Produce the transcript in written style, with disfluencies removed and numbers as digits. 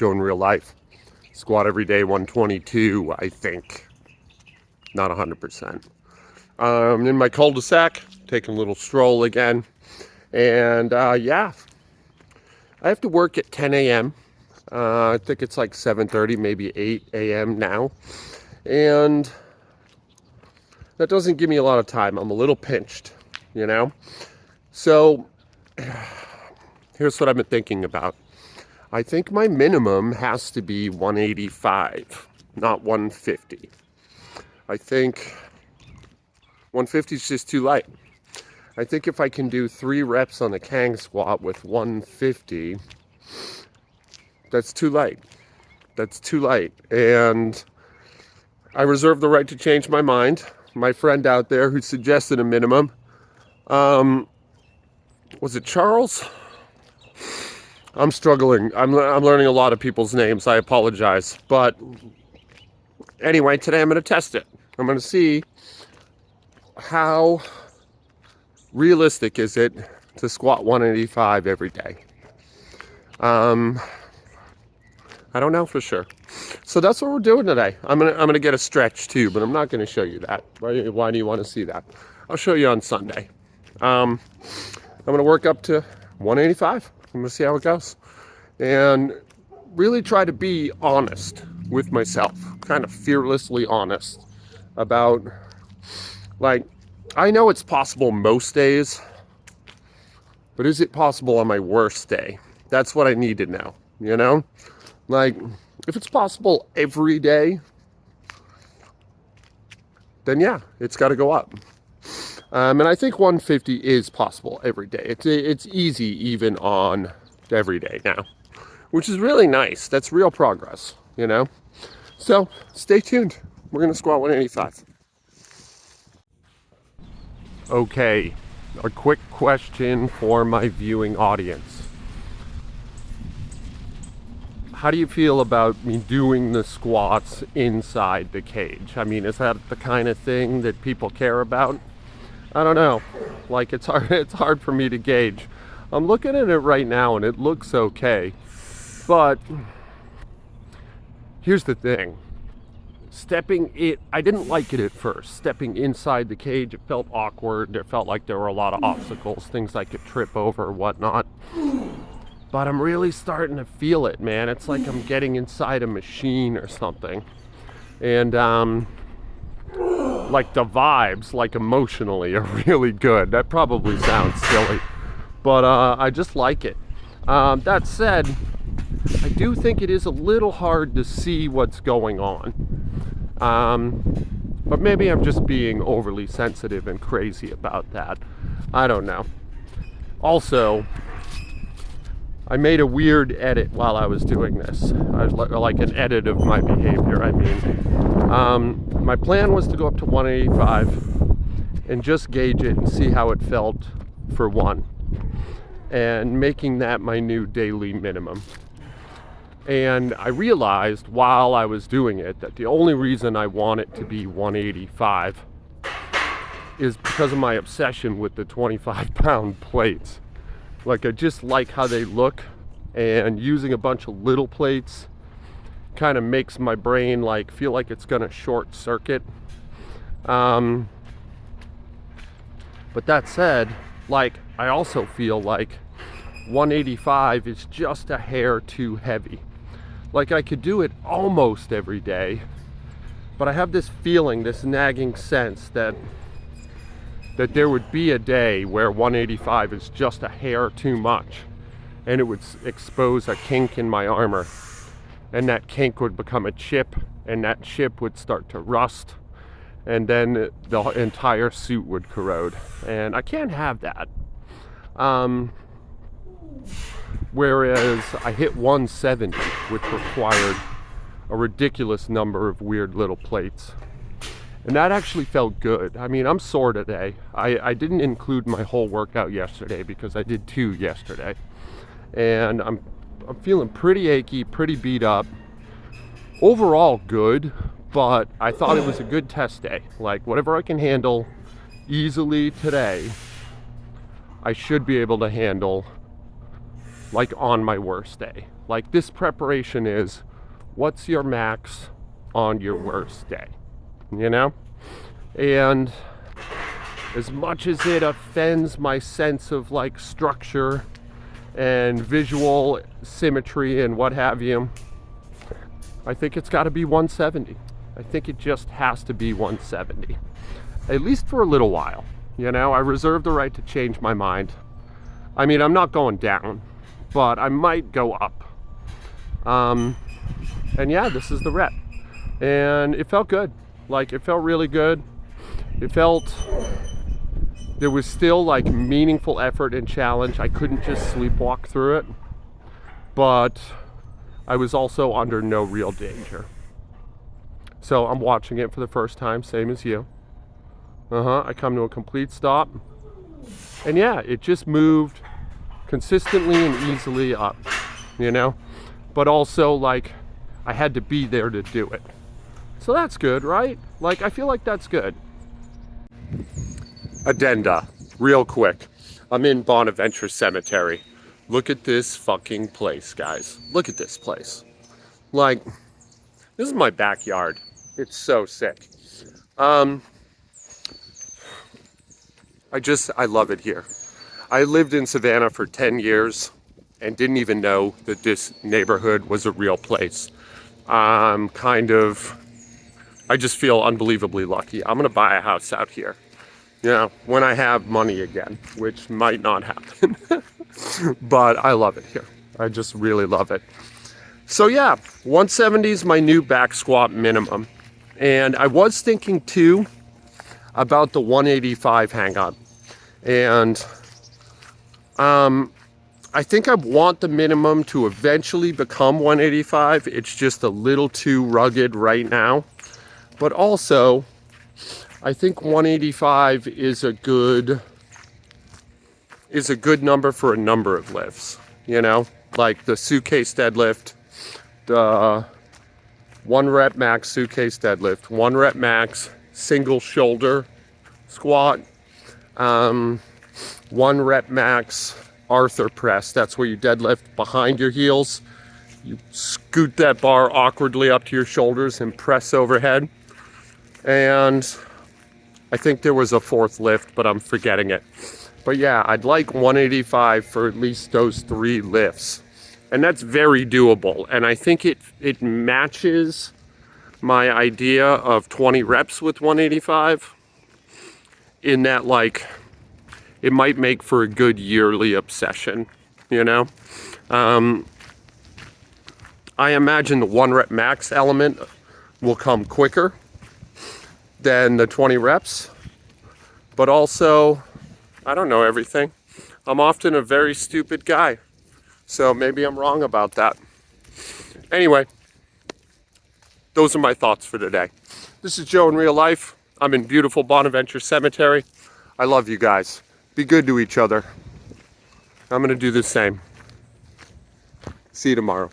Joe in real life. Squat every day, 122, I think. Not 100%. In my cul-de-sac, taking a little stroll again. And yeah, I have to work at 10 a.m. I think it's like 7:30, maybe 8 a.m. now. And that doesn't give me a lot of time. I'm a little pinched, you know? So here's what I've been thinking about. I think my minimum has to be 185, not 150. I think 150 is just too light. I think if I can do 3 reps on the Kang squat with 150, that's too light. That's too light. And I reserve the right to change my mind. My friend out there who suggested a minimum, was it Charles? I'm struggling. I'm learning a lot of people's names. I apologize. But anyway, today I'm going to test it. I'm going to see how realistic is it to squat 185 every day. I don't know for sure. So that's what we're doing today. I'm gonna get a stretch too, but I'm not gonna show you that. Why do you want to see that? I'll show you on Sunday. I'm gonna work up to 185. I'm gonna see how it goes, and really try to be honest with myself, kind of fearlessly honest about, like, I know it's possible most days, but is it possible on my worst day? That's what I need to know, you know? Like, if it's possible every day, then yeah, it's got to go up. And I think 150 is possible every day. It's easy even on every day now, which is really nice. That's real progress, you know? So stay tuned. We're going to squat 185. Okay, a quick question for my viewing audience. How do you feel about me doing the squats inside the cage? I mean, is that the kind of thing that people care about? I don't know. Like, it's hard for me to gauge. I'm looking at it right now and it looks okay. But here's the thing. I didn't like it at first. Stepping inside the cage, it felt awkward. It felt like there were a lot of obstacles, things I could trip over or whatnot. But I'm really starting to feel it, man. It's like I'm getting inside a machine or something. And like the vibes, like emotionally, are really good. That probably sounds silly, but I just like it. That said, I do think it is a little hard to see what's going on. But maybe I'm just being overly sensitive and crazy about that. I don't know. Also, I made a weird edit while I was doing this. Like an edit of my behavior, I mean. My plan was to go up to 185 and just gauge it and see how it felt for one. And making that my new daily minimum. And I realized while I was doing it that the only reason I want it to be 185 is because of my obsession with the 25-pound plates. Like, I just like how they look, and using a bunch of little plates kind of makes my brain like feel like it's gonna short circuit. But that said, like, I also feel like 185 is just a hair too heavy. Like, I could do it almost every day, but I have this feeling, this nagging sense that there would be a day where 185 is just a hair too much, and it would expose a kink in my armor, and that kink would become a chip, and that chip would start to rust, and then the entire suit would corrode, and I can't have that. Whereas I hit 170, which required a ridiculous number of weird little plates. And that actually felt good. I mean, I'm sore today. I didn't include my whole workout yesterday because I did 2 yesterday. And I'm feeling pretty achy, pretty beat up. Overall good, but I thought it was a good test day. Like, whatever I can handle easily today, I should be able to handle like on my worst day. Like this preparation is, what's your max on your worst day, you know? And as much as it offends my sense of like structure and visual symmetry and what have you, I think it's got to be 170. I think it just has to be 170, at least for a little while. You know, I reserve the right to change my mind. I mean, I'm not going down, but I might go up. And yeah, this is the rep. And it felt good. Like, it felt really good. It felt, there was still like meaningful effort and challenge. I couldn't just sleepwalk through it, but I was also under no real danger. So I'm watching it for the first time, same as you. I come to a complete stop. And yeah, it just moved consistently and easily up, you know? But also, like, I had to be there to do it. So that's good, right? Like, I feel like that's good. Addenda, real quick. I'm in Bonaventure Cemetery. Look at this fucking place, guys. Look at this place. Like, this is my backyard. It's so sick. I love it here. I lived in Savannah for 10 years and didn't even know that this neighborhood was a real place. I just feel unbelievably lucky. I'm gonna buy a house out here, you know, when I have money again, which might not happen. But I love it here. I just really love it. So yeah, 170 is my new back squat minimum. And I was thinking too about the 185 hang on. And I think I want the minimum to eventually become 185. It's just a little too rugged right now. But also, I think 185 is a good number for a number of lifts, you know? Like the suitcase deadlift, the 1 rep max suitcase deadlift, 1 rep max single shoulder squat, 1 rep max Arthur press. That's where you deadlift behind your heels. You scoot that bar awkwardly up to your shoulders and press overhead. And I think there was a 4th lift, but I'm forgetting it. But yeah, I'd like 185 for at least those 3 lifts. And that's very doable. And I think it matches my idea of 20 reps with 185 in that, like, it might make for a good yearly obsession, you know? I imagine the 1 rep max element will come quicker than the 20 reps, but also, I don't know everything. I'm often a very stupid guy, so maybe I'm wrong about that. Anyway, those are my thoughts for today. This is Joe in real life. I'm in beautiful Bonaventure Cemetery. I love you guys. Be good to each other. I'm gonna do the same. See you tomorrow.